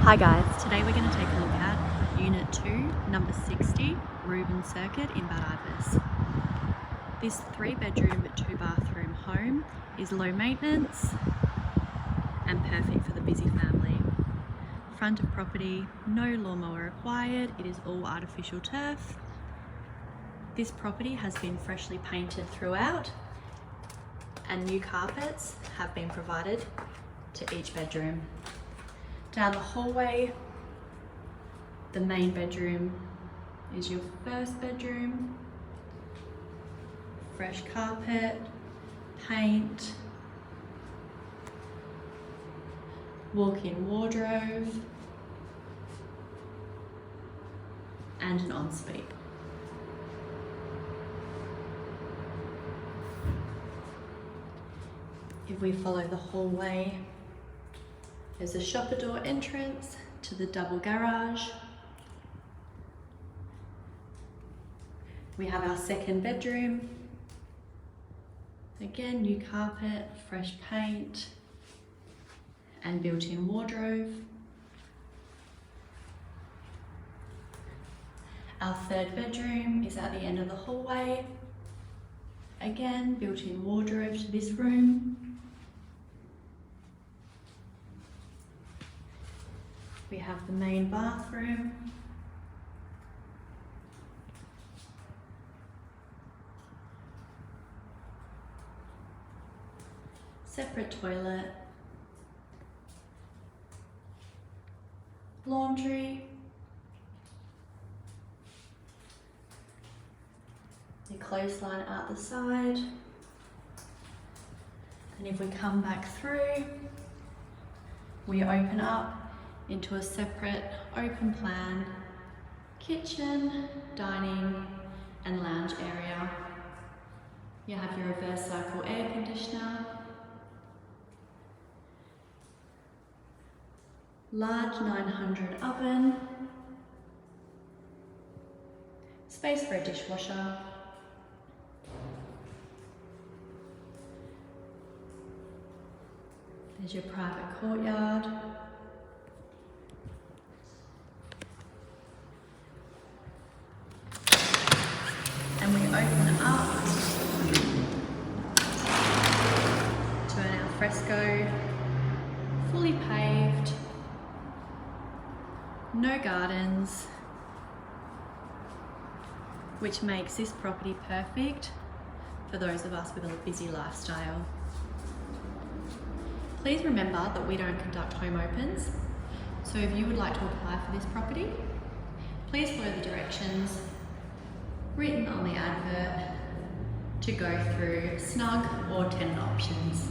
Hi guys, today we're going to take a look at Unit 2, number 60, Rubens Circuit in Baldivis. This 3-bedroom, 2-bathroom home is low maintenance and perfect for the busy family. Front of property, no lawnmower required, it is all artificial turf. This property has been freshly painted throughout and new carpets have been provided to each bedroom. Down the hallway, the main bedroom is your first bedroom. Fresh carpet, paint, walk-in wardrobe, and an ensuite. If we follow the hallway, there's a shopper door entrance to the double garage. We have our second bedroom. Again, new carpet, fresh paint, and built-in wardrobe. Our third bedroom is at the end of the hallway. Again, built-in wardrobe to this room. We have the main bathroom. Separate toilet. Laundry. The clothesline out the side. And if we come back through, we open up into a separate open plan kitchen, dining and lounge area. You have your reverse cycle air conditioner, large 900 oven, space for a dishwasher, there's your private courtyard, and we open up to an Alfresco, fully paved, no gardens, which makes this property perfect for those of us with a busy lifestyle. Please remember that we don't conduct home opens, so if you would like to apply for this property, please follow the directions written on the advert to go through snug or tenant options.